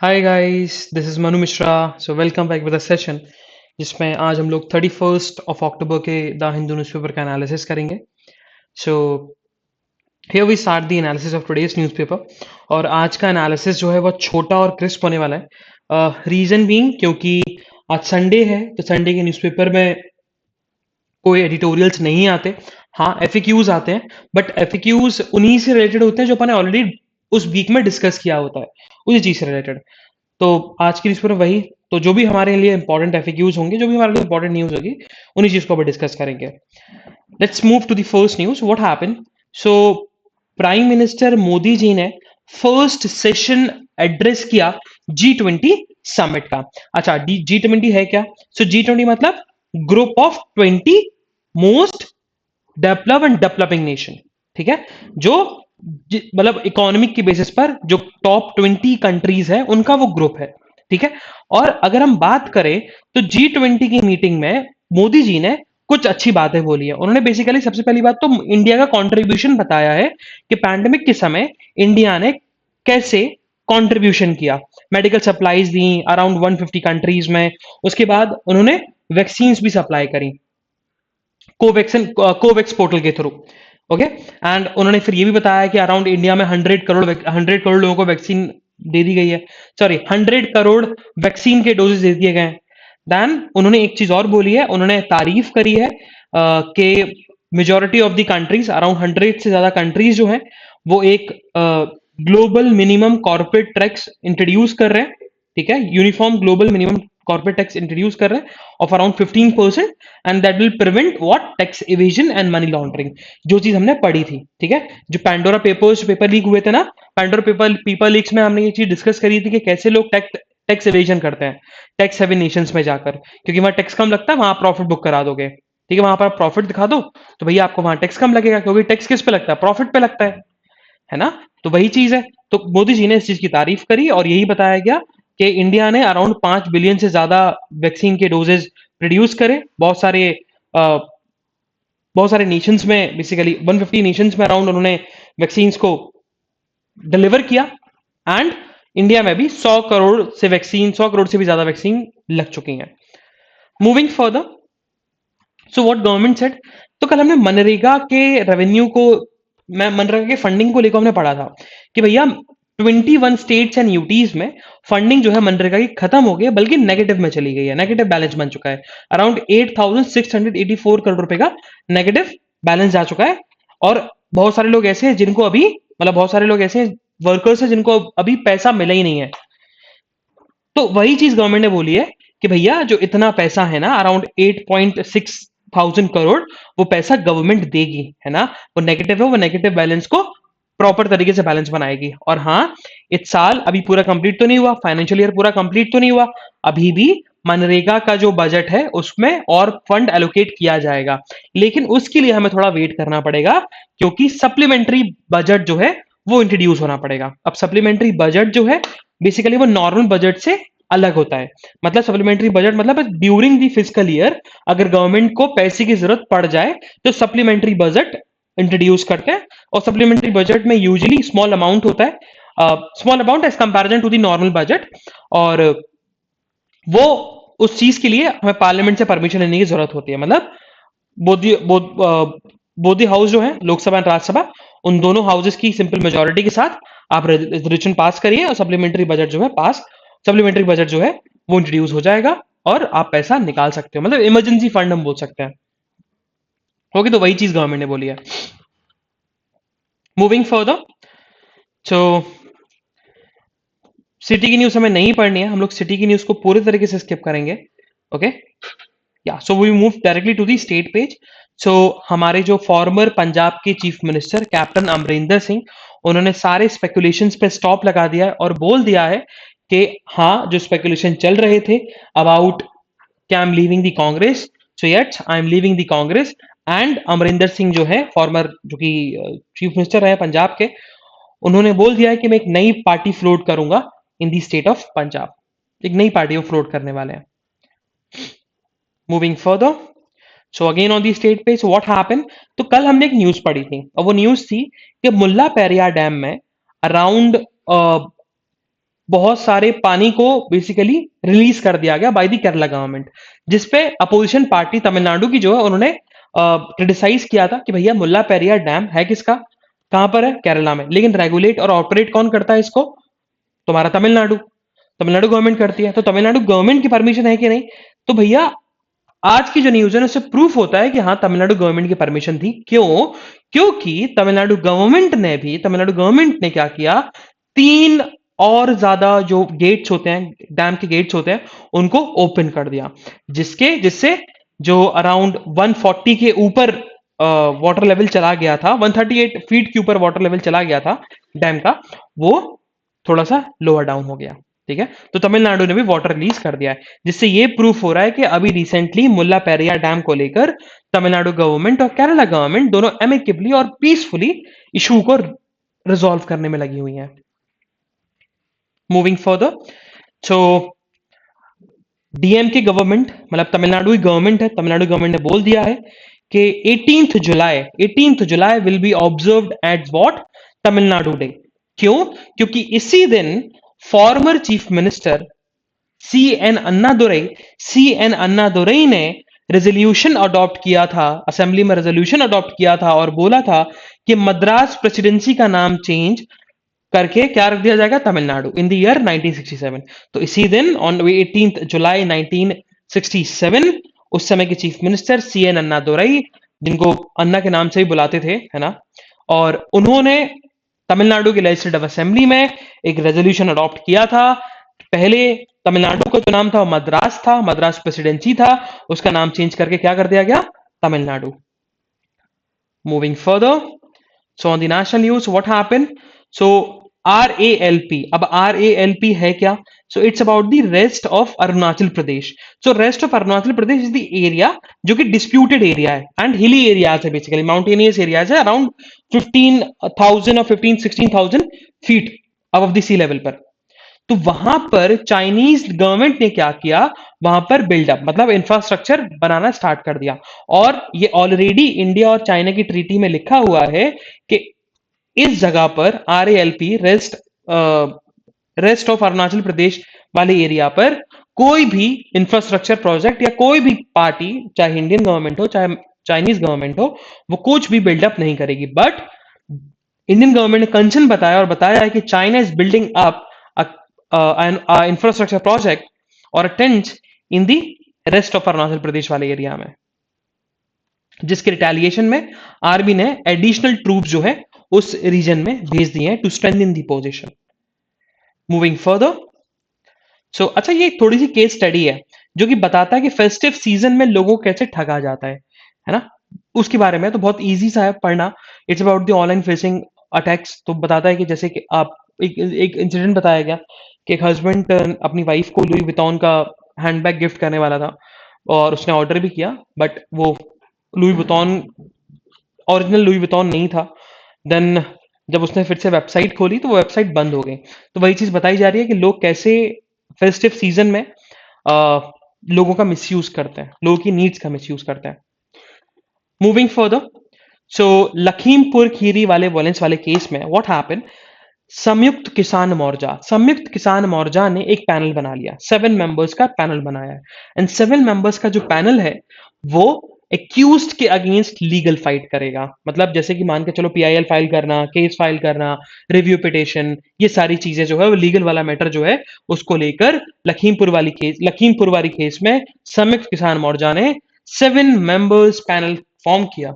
Hi guys, this is Manu Mishra. So welcome back with a session जिसमें आज हम लोग 31st ऑफ अक्टूबर के द हिंदू न्यूज़पेपर का एनालिसिस करेंगे। So here we start the analysis of today's newspaper. और आज का एनालिसिस जो है वो छोटा और क्रिस्प होने वाला है। रीज़न बीइंग क्योंकि आज संडे है, तो संडे के न्यूज़पेपर में कोई एडिटोरियल्स नहीं आते। हाँ, एफएक्यूज आते हैं, बट एफएक्यूज उन्हीं से रिलेटेड होते हैं जो अपन ने ऑलरेडी उस वीक में डिस्कस किया होता है, उसी चीज़ से रिलेटेड। तो आज की न्यूज़ पेपर वही, तो जो भी हमारे लिए इंपॉर्टेंट एफएक्यूज होंगे, जो भी हमारे लिए इंपॉर्टेंट न्यूज़ होगी, उन्हीं चीज़ को अपन डिस्कस करेंगे। Let's move to the first news. What happened? So prime minister Modi ji ने फर्स्ट सेशन एड्रेस किया G20 समिट का। अच्छा, G20 है क्या? सो G20 मतलब group of 20 most develop and developing nation. ठीक है, जो मतलब इकोनॉमिक की बेसिस पर जो टॉप 20 कंट्रीज है उनका वो ग्रुप है। ठीक है, और अगर हम बात करें तो G20 की मीटिंग में मोदी जी ने कुछ अच्छी बातें बोली है। उन्होंने बेसिकली सबसे पहली बात तो इंडिया का कंट्रीब्यूशन बताया है कि पैंडेमिक के समय इंडिया ने कैसे कंट्रीब्यूशन किया। मेडिकल सप्लाईज दी अराउंड 150 कंट्रीज में। उसके बाद उन्होंने वैक्सीन भी सप्लाई करी कोवैक्स पोर्टल के थ्रू। ओके, एंड उन्होंने फिर ये भी बताया कि अराउंड इंडिया में 100 करोड़ लोगों को वैक्सीन दे दी गई है। सॉरी, 100 करोड़ वैक्सीन के डोजेस दे दिए गए हैं। देन उन्होंने एक चीज और बोली है, उन्होंने तारीफ करी है कि majority of the countries, around 100 से ज्यादा कंट्रीज जो है वो एक global minimum corporate tax introduce कर रहे हैं। ठीक है, uniform global minimum corporate tax introduce कर रहे हैं of around 15%, and that will prevent what tax evasion and money laundering. जो चीज हमने पढ़ी थी, ठीक है, जो पैंडोरा पेपर लीक हुए थे ना, पैंडोरा पेपर लीक्स में हमने ये चीज डिस्कस करी थी कि कैसे लोग टैक्स इवेजन करते हैं टैक्स हेवी नेशंस में जाकर, क्योंकि वहां टैक्स कम लगता है, वहां प्रॉफिट बुक करा दोगे। ठीक है, वहां पर प्रॉफिट दिखा दो तो भैया आपको वहां टैक्स कम लगेगा, क्योंकि टैक्स किस पे लगता है? प्रॉफिट पे लगता है ना। तो वही चीज है। तो मोदी जी ने इस चीज की तारीफ करी और यही बताया गया कि इंडिया ने अराउंड 5 बिलियन से ज्यादा वैक्सीन के डोजेज प्रोड्यूस करे। बहुत सारे नेशंस में, बेसिकली 150 नेशंस में अराउंड उन्होंने वैक्सीन को डिलीवर किया। एंड इंडिया में भी 100 करोड़ से भी ज्यादा वैक्सीन लग चुकी हैं। Moving further, so what government said, तो कल हमने मनरेगा के रेवेन्यू को, मैं मनरेगा के फंडिंग को लेकर हमने पढ़ा था कि भैया 21 स्टेट्स एंड यूटीज में फंडिंग जो है मनरेगा की खत्म हो गई है, बल्कि नेगेटिव में चली गई है, नेगेटिव बैलेंस बन चुका है। अराउंड 8,684 करोड़ रुपए का नेगेटिव बैलेंस जा चुका है। और बहुत सारे लोग ऐसे हैं जिनको अभी, मतलब बहुत सारे लोग ऐसे वर्कर्स हैं जिनको अभी पैसा मिला ही नहीं है। तो वही चीज गवर्नमेंट ने बोली है कि भैया जो इतना पैसा है ना, अराउंड 8.6 थाउजेंड करोड़, वो पैसा गवर्नमेंट देगी, है ना। वो नेगेटिव है, वो नेगेटिव बैलेंस को प्रॉपर तरीके से बैलेंस बनाएगी। और हाँ, इस साल अभी पूरा कंप्लीट तो नहीं हुआ, फाइनेंशियल ईयर पूरा कंप्लीट तो नहीं हुआ, अभी भी मनरेगा का जो बजट है उसमें और फंड एलोकेट किया जाएगा। लेकिन उसके लिए हमें थोड़ा वेट करना पड़ेगा, क्योंकि सप्लीमेंट्री बजट जो है वो इंट्रोड्यूस होना पड़ेगा। अब सप्लीमेंट्री बजट जो है बेसिकली वो नॉर्मल बजट से अलग होता है। मतलब सप्लीमेंट्री बजट मतलब ड्यूरिंग द फिजिकल ईयर अगर गवर्नमेंट को पैसे की जरूरत पड़ जाए तो सप्लीमेंट्री बजट इंट्रोड्यूस करते हैं। और सप्लीमेंट्री बजट में यूजुअली स्मॉल अमाउंट होता है, small amount as comparison to the normal budget. और वो उस चीज के लिए हमें पार्लियामेंट से परमिशन लेने की जरूरत होती है। मतलब बोधी बोधी हाउस जो है, लोकसभा एंड राज्यसभा, उन दोनों हाउसेस की सिंपल मेजोरिटी के साथ आप रेजोल्यूशन पास करिए और सप्लीमेंट्री बजट जो है सप्लीमेंट्री बजट जो है वो इंट्रोड्यूस हो जाएगा और आप पैसा निकाल सकते हो। मतलब इमरजेंसी फंड हम बोल सकते हैं। ओके, तो वही चीज गवर्नमेंट ने बोली है। मूविंग फर्दर, तो सिटी की न्यूज हमें नहीं पढ़नी है, हम लोग सिटी की न्यूज को पूरे तरीके से स्किप करेंगे। ओके, या so we move directly to the state page. So हमारे जो फॉर्मर पंजाब के chief minister captain Amarinder Singh, उन्होंने सारे स्पेकुलेशंस पे स्टॉप लगा दिया है और बोल दिया है कि हाँ, जो स्पेकुलेशन चल रहे थे अबाउट कि I am leaving the Congress, so yet I am leaving the Congress. And Amarinder Singh जो है फॉर्मर, जो कि चीफ मिनिस्टर रहे पंजाब के, उन्होंने बोल दिया है कि मैं एक नई पार्टी फ्लोट करूंगा इन दी स्टेट ऑफ पंजाब। एक नई पार्टी वो फ्लोट करने वाले हैं। Moving further, so again on the state पे, सो व्हाट हैपन, तो कल हमने एक न्यूज पढ़ी थी और वो न्यूज थी कि मुल्ला पेरियार डैम में अराउंड बहुत सारे पानी को बेसिकली रिलीज कर दिया गया बाय द केरला गवर्नमेंट, जिसपे अपोजिशन पार्टी तमिलनाडु की जो है उन्होंने क्रिटिसाइज किया था कि भैया मुल्ला पेरियार डैम है किसका, कहां पर है, केरला में, लेकिन रेगुलेट और ऑपरेट कौन करता है इसको, तुम्हारा तमिलनाडु, तमिलनाडु गवर्नमेंट करती है। तो तमिलनाडु गवर्नमेंट की परमिशन है कि नहीं, तो भैया आज की जो न्यूज है उससे प्रूफ होता है कि हाँ तमिलनाडु गवर्नमेंट की परमिशन थी। क्यों? क्योंकि तमिलनाडु गवर्नमेंट ने क्या किया, तीन और ज्यादा जो गेट्स होते हैं, डैम के गेट्स होते हैं, उनको ओपन कर दिया, जिससे जो अराउंड 140 के ऊपर वाटर लेवल चला गया था, 138 फीट के ऊपर वाटर लेवल चला गया था डैम का, वो थोड़ा सा लोअर डाउन हो गया। ठीक है, तो तमिलनाडु ने भी वाटर रिलीज कर दिया है, जिससे ये प्रूफ हो रहा है कि अभी रिसेंटली मुल्ला पेरियार डैम को लेकर तमिलनाडु गवर्नमेंट और केरला गवर्नमेंट दोनों एमिकेबली और पीसफुली इशू को रिजॉल्व करने में लगी हुई हैं। मूविंग फर्दर, सो डीएमके गवर्नमेंट, मतलब तमिलनाडु की गवर्नमेंट है, तमिलनाडु गवर्नमेंट ने बोल दिया है कि 18th July will be observed at what, Tamil Nadu day. क्यों? क्योंकि इसी दिन former chief minister C N Annadurai ने रेजोल्यूशन अडॉप्ट किया था, असेंबली में रेजोल्यूशन अडॉप्ट किया था और बोला था कि मद्रास प्रेसिडेंसी का नाम चेंज करके क्या रख दिया जाएगा, तमिलनाडु, इन द ईयर 1967। तो इसी दिन ऑन 18 जुलाई 1967 उस समय के chief minister C N Annadurai, जिनको अन्ना के नाम से ही बुलाते थे, है ना, और उन्होंने तमिलनाडु के लेजिस्लेटिव असेंबली में एक रेजोल्यूशन अडॉप्ट किया था। पहले तमिलनाडु का जो नाम था वो मद्रास था, मद्रास प्रेसिडेंसी था, उसका नाम चेंज करके क्या कर दिया गया, Tamil Nadu. Moving further, so on the national news what happened, so RALP, अब RALP है क्या, so it's about the rest of Arunachal Pradesh. So rest of Arunachal Pradesh is the area जो कि डिस्प्यूटेड एरिया है एंड हिली एरियाज है, बेसिकली माउंटेनियस एरियाज है, around 15,000 और 16,000 feet above the sea level पर। तो वहां पर चाइनीज गवर्नमेंट ने क्या किया, वहां पर बिल्डअप मतलब इंफ्रास्ट्रक्चर बनाना स्टार्ट कर दिया, और ये ऑलरेडी इंडिया और चाइना की ट्रीटी में लिखा हुआ है कि इस जगह पर RALP, rest of Arunachal Pradesh वाले एरिया पर कोई भी इंफ्रास्ट्रक्चर प्रोजेक्ट या कोई भी पार्टी, चाहे इंडियन गवर्नमेंट हो चाहे चाइनीज गवर्नमेंट हो, वो कुछ भी बिल्डअप नहीं करेगी। बट इंडियन गवर्नमेंट ने कंसर्न बताया और बताया है कि China is building up an infrastructure project or a tent in the rest of Arunachal Pradesh वाले एरिया में, जिसके रिटेलिएशन में आर्मी ने एडिशनल ट्रूप जो है उस रीजन में भेज दिए हैं to strengthen the position. Moving further, so अच्छा ये थोड़ी सी केस स्टडी है जो कि बताता है कि फेस्टिव सीजन में लोगों को कैसे ठगा जाता है ना, उसके बारे में। तो बहुत इजी सा है पढ़ना, it's about the online facing attacks. तो बताता है कि जैसे कि आप एक इंसिडेंट बताया गया कि एक हस्बैंड अपनी वाइफ को लुई वितौन का हैंडबैग गिफ्ट करने वाला था और उसने ऑर्डर भी किया, बट वो लुई वितौन ओरिजिनल लुई वितौन नहीं था। देन जब उसने फिर से वेबसाइट खोली तो वो वेबसाइट बंद हो गई। तो वही चीज बताई जा रही है कि लोग कैसे फेस्टिव सीजन में लोगों का मिसयूज करते हैं, लोगों की नीड्स का मिसयूज करते हैं। मूविंग फर्दर, सो लखीमपुर खीरी वाले वॉयलेंस वाले केस में व्हाट हैपेंड, संयुक्त किसान मोर्चा ने एक पैनल बना लिया, 7 मेंबर्स का पैनल बनाया है, एंड 7 मेंबर्स का जो पैनल है वो एक्यूज्ड के अगेंस्ट लीगल फाइट करेगा। मतलब जैसे कि मान के चलो PIL फाइल करना, केस फाइल करना, रिव्यू पिटिशन, ये सारी चीजें जो है वो लीगल वाला मैटर जो है उसको लेकर लखीमपुर वाली केस में संयुक्त किसान मोर्चा ने 7 मेंबर्स पैनल फॉर्म किया।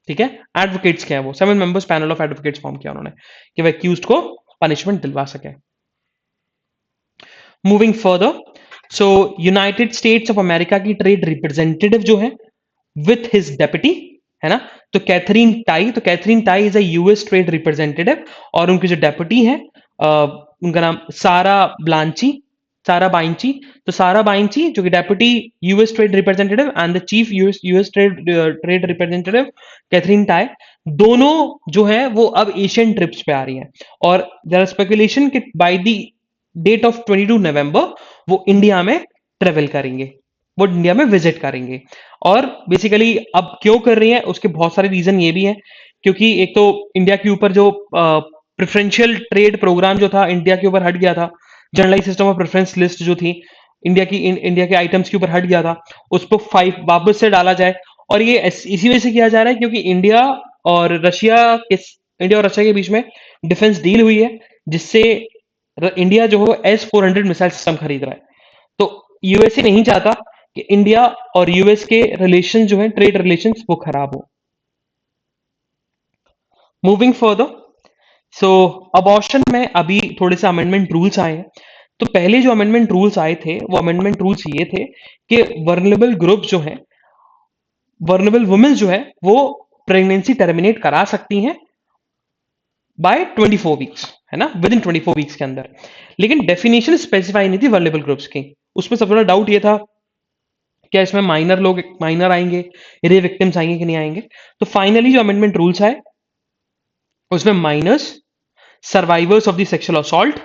ठीक है, एडवोकेट्स क्या है वो 7 members panel of advocates form किया उन्होंने कि वह एक्यूज्ड को पनिशमेंट दिलवा सके। Moving further, so United States of America की ट्रेड रिप्रेजेंटेटिव जो है विथ हिज डेप्यूटी, है ना, तो Katherine Tai is a US trade representative, और उनकी जो डेप्यूटी है उनका नाम सारा बाइंची। तो सारा बाइंची जो कि deputy US trade representative and the chief US trade representative Katherine Tai, दोनों जो है वो अब एशियन ट्रिप्स पे आ रही हैं, और देयर आर स्पेकुलेशन कि बाय द डेट ऑफ 22 नवंबर वो इंडिया में ट्रेवल करेंगे, वो इंडिया में विजिट करेंगे। और बेसिकली अब क्यों कर रही है उसके बहुत सारे रीजन ये भी है, क्योंकि एक तो इंडिया के ऊपर जो प्रेफरेंशियल ट्रेड प्रोग्राम जो था इंडिया के ऊपर हट गया था, generalise system of preference list जो थी इंडिया के आइटम्स के ऊपर हट गया था, उसको 5 वापस से डाला जाए। और ये इसी वजह से किया जा रहा है क्योंकि इंडिया और रशिया के बीच में डिफेंस डील हुई है, जिससे इंडिया जो है S-400 मिसाइल सिस्टम खरीद रहा है। तो यूएसए नहीं चाहता कि इंडिया और यूएस के रिलेशन जो है, ट्रेड रिलेशन, वो खराब हो। मूविंग फर्दर, सो अबॉर्शन में अभी थोड़े से अमेंडमेंट रूल्स आए हैं। तो पहले जो अमेंडमेंट रूल्स आए थे वो अमेंडमेंट रूल्स ये थे कि वर्नेबल ग्रुप जो है, वर्नेबल वुमेन जो है, वो प्रेगनेंसी टर्मिनेट करा सकती हैं बाय 24 वीक्स, है ना, विद इन 24 वीक्स के अंदर। लेकिन डेफिनेशन स्पेसिफाई नहीं थी वर्नेबल ग्रुप्स की। उसमें सबसे बड़ा डाउट ये था क्या इसमें माइनर आएंगे, रेप विक्टिम्स आएंगे कि नहीं आएंगे। तो फाइनली जो अमेंडमेंट रूल्स आए उसमें minors, survivors of the sexual assault,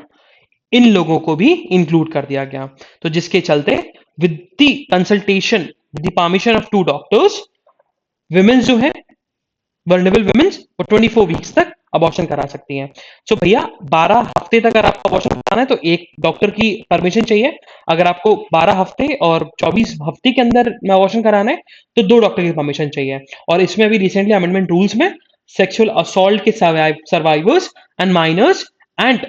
इन लोगों को भी इंक्लूड कर दिया गया। तो जिसके चलते with the consultation, with the permission of 2 doctors, women's जो है, वर्नेबल विमेन्स, वो 24 वीक्स तक अबॉर्शन करा सकती हैं। सो भैया 12 हफ्ते तक अगर आपको अबॉर्शन कराना है तो एक डॉक्टर की परमिशन चाहिए। अगर आपको 12 हफ्ते और 24 हफ्ते के अंदर में अबॉर्शन कराना है तो 2 डॉक्टर की परमिशन चाहिए। और इसमें अभी रिसेंटली अमेंडमेंट रूल्स में सेक्सुअल असॉल्ट के survivors and minors and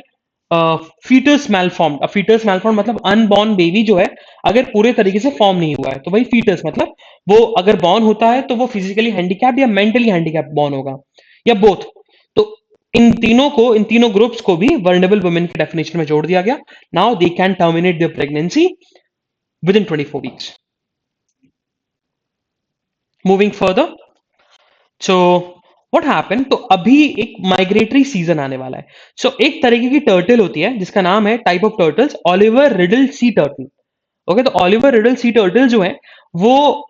foetus malform मतलब अनबॉर्न बेबी जो है, अगर पूरे तरीके से फॉर्म नहीं हुआ है तो वही फीटस मतलब वो अगर बॉर्न होता है तो वो फिजिकली हैंडीकैप या मेंटली हैंडीकैप बॉर्न होगा, या बोथ। तो इन तीनों ग्रुप्स को भी वर्नेबल वुमेन की डेफिनेशन में जोड़ दिया गया। Now they can terminate there pregnancy with in 24 weeks. Moving further, so what happen, तो अभी एक माइग्रेटरी सीजन आने वाला है। सो एक तरीके की टर्टल होती है जिसका नाम है, type of turtles, Oliver riddle sea turtle. Okay, तो ऑलिवर रिडल सी टर्टल जो है वो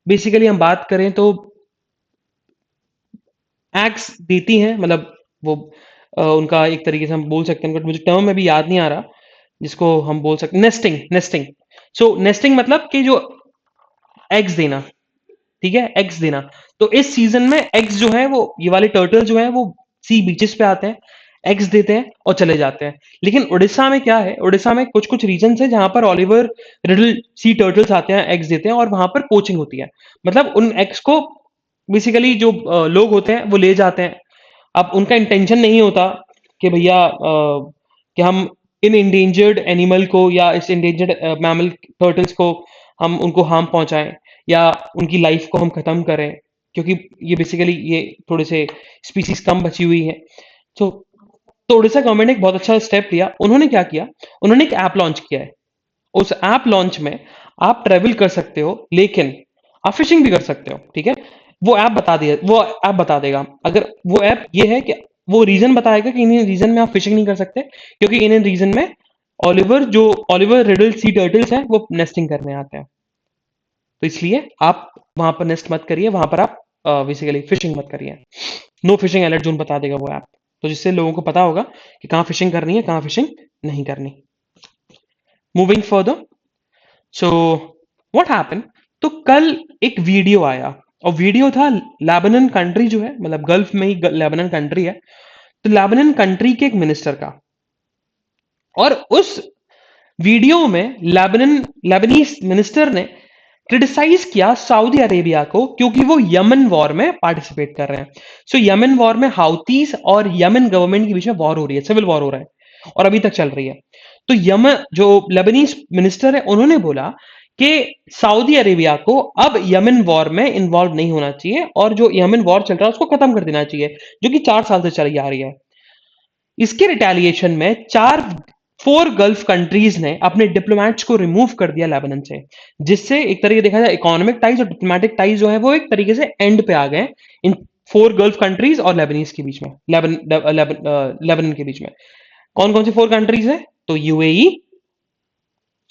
बेसिकली हम बात करें तो एग्स देती हैं, मतलब वो उनका एक तरीके से हम बोल सकते हैं, बट मुझे टर्म अभी याद नहीं आ रहा जिसको हम बोल सकते, नेस्टिंग। नेस्टिंग, सो नेस्टिंग मतलब कि जो एग्स देना, ठीक है, एग्स देना। तो इस सीजन में एग्स जो है, वो ये वाले टर्टल जो है वो सी बीचेस पे आते हैं, एग्स देते हैं और चले जाते हैं। लेकिन उड़ीसा में क्या है, उड़ीसा में कुछ कुछ रीजन है जहां पर ऑलिवर रिडल सी टर्टल्स आते हैं, एग्स देते हैं, और वहां पर पोचिंग होती है। मतलब उन एग्स को बेसिकली जो लोग होते हैं वो ले जाते हैं। अब उनका इंटेंशन नहीं होता कि भैया कि हम इन इंडेंजर्ड एनिमल को या इस इंडेंजर्ड मैमल टर्टल्स को हम उनको हार्म पहुंचाएं या उनकी लाइफ को हम खत्म करें, क्योंकि ये बेसिकली ये थोड़े से स्पीसीज कम बची हुई है। तो उड़ीसा गवर्नमेंट ने एक बहुत अच्छा स्टेप लिया। उन्होंने क्या किया, उन्होंने एक ऐप लॉन्च किया है। उस ऐप लॉन्च में आप ट्रेवल कर सकते हो, लेकिन आप फिशिंग भी कर सकते हो, ठीक है। वो ऐप बता देगा, अगर वो ऐप ये है कि वो रीजन बताएगा कि इन रीजन में आप फिशिंग नहीं कर सकते क्योंकि इन रीजन में ऑलिवर रिडल सी टर्टल्स हैं वो नेस्टिंग करने आते हैं। तो इसलिए आप वहां पर नेस्ट मत करिए, वहां पर आप बेसिकली फिशिंग मत करिए। नो फिशिंग अलर्ट जोन बता देगा वो ऐप, तो जिससे लोगों को पता होगा कि कहाँ फिशिंग करनी है, कहाँ फिशिंग नहीं करनी। Moving further, so what happen, तो कल एक वीडियो आया, और वीडियो था लेबनान कंट्री जो है, मतलब गल्फ में ही लेबनान कंट्री है, तो लेबनान कंट्री के एक मिनिस्टर का। और उस वीडियो में लेबनीज मिनिस्टर ने क्रिटिसाइज किया सऊदी अरेबिया को, क्योंकि वो यमन वॉर में पार्टिसिपेट कर रहे हैं। सो यमन वॉर में हाउतीज और यमन गवर्नमेंट के बीच में वॉर हो रही है, सिविल वॉर हो रहा है और अभी तक चल रही है। तो यमन जो लेबनीज मिनिस्टर है उन्होंने बोला कि सऊदी अरेबिया को अब यमन वॉर में इन्वॉल्व नहीं होना चाहिए और जो यमन वॉर चल रहा है उसको खत्म कर देना चाहिए, जो कि 4 साल से चली आ रही है। इसके रिटेलिएशन में 4 गल्फ कंट्रीज ने अपने डिप्लोमेट्स को रिमूव कर दिया लेबनान से, जिससे एक तरीके देखा जाए इकोनॉमिक टाइज और डिप्लोमेटिक टाइज जो है वो एक तरीके से एंड पे आ गए इन 4 गल्फ कंट्रीज और लेबनीज के बीच में, लेबनान के बीच में। कौन कौन सी 4 कंट्रीज है, तो UAE,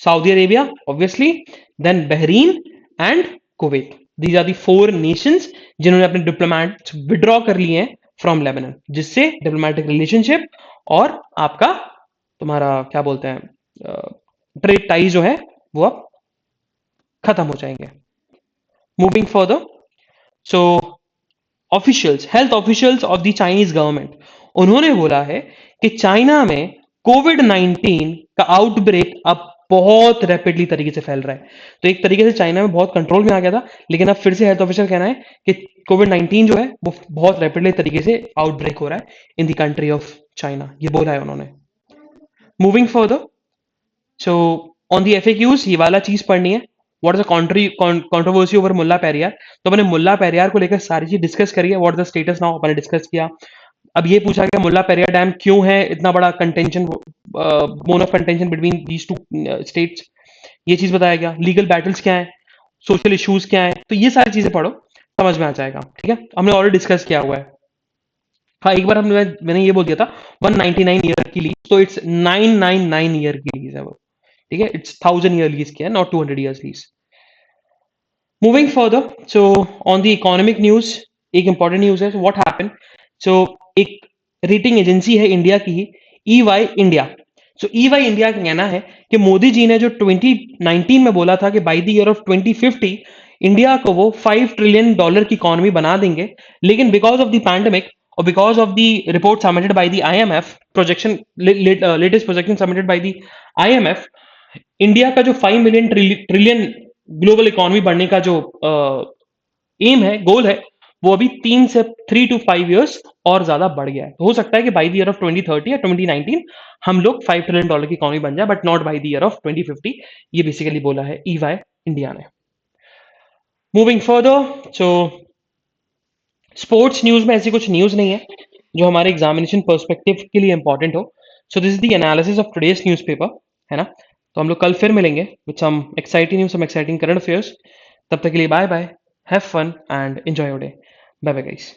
Saudi Arabia obviously, then Bahrain and Kuwait. These are the 4 nations जिन्होंने अपने डिप्लोमेट्स विड्रॉ कर लिए हैं फ्रॉम लेबनान, जिससे डिप्लोमेटिक रिलेशनशिप और आपका तुम्हारा क्या बोलते हैं ट्रेड टाइज जो है वो अब खत्म हो जाएंगे। Moving further, so officials, health officials of the Chinese government, उन्होंने बोला है कि चाइना में कोविड 19 का आउटब्रेक अब बहुत रैपिडली तरीके से फैल रहा है। तो एक तरीके से चाइना में बहुत कंट्रोल में आ गया था, लेकिन अब फिर से हेल्थ ऑफिशियल कहना है कि कोविड 19 जो है वो बहुत रैपिडली तरीके से आउटब्रेक हो रहा है in the country of China, ये बोला है उन्होंने। Moving further, so on the FAQs ये वाला चीज पढ़नी है। What is the controversy over Mulla Periyar. तो मैंने मुल्ला पेरियार को लेकर सारी चीज डिस्कस करी है। What is the status now, मैंने डिस्कस किया। अब ये पूछा गया मुल्ला पेरियार डैम क्यों है इतना बड़ा contention, bone of contention between these two states, ये चीज बताया गया। लीगल बैटल्स क्या है, सोशल इश्यूज क्या है, तो ये सारी चीजें पढ़ो, समझ में आ जाएगा। ठीक है, हमने ऑलरेडी डिस्कस किया हुआ है। हाँ, एक बार मैंने ये बोल दिया था 199 ईयर की लीज, तो इट्स 999 ईयर की लीज है वो। ठीक है, इट्स 1000 ईयर लीज की है, not 200 years lease. Moving further, so on the economic news, एक इंपॉर्टेंट न्यूज है। व्हाट हैपन, सो एक रेटिंग एजेंसी है इंडिया की ही, EY इंडिया। सो EY इंडिया का कहना है कि मोदी जी ने जो 2019 में बोला था कि by the year of 2050 India को वो $5 ट्रिलियन की इकोनॉमी बना देंगे, लेकिन बिकॉज ऑफ द पैंडेमिक और because of the report submitted by the IMF projection, latest projection submitted by the IMF, India का जो 5 मिलियन ट्रिलियन ग्लोबल इकोनॉमी बढ़ने का जो एम है, गोल है, वो अभी 3 से 5 ईयर्स और ज्यादा बढ़ गया है। तो हो सकता है कि बाई द ईयर ऑफ 2030 या 2019 हम लोग $5 ट्रिलियन की इकोनॉमी बन जाए, but not by the year of 2050। ये बेसिकली बोला है EY इंडिया ने। Moving further, so sports news में ऐसी कुछ न्यूज नहीं है जो हमारे एग्जामिनेशन पर्सपेक्टिव के लिए इंपॉर्टेंट हो। So this is the analysis of today's newspaper, है ना। तो हम लोग कल फिर मिलेंगे with some exciting news, some exciting current affairs. तब तक के लिए bye bye, have fun and enjoy your day. Bye bye guys.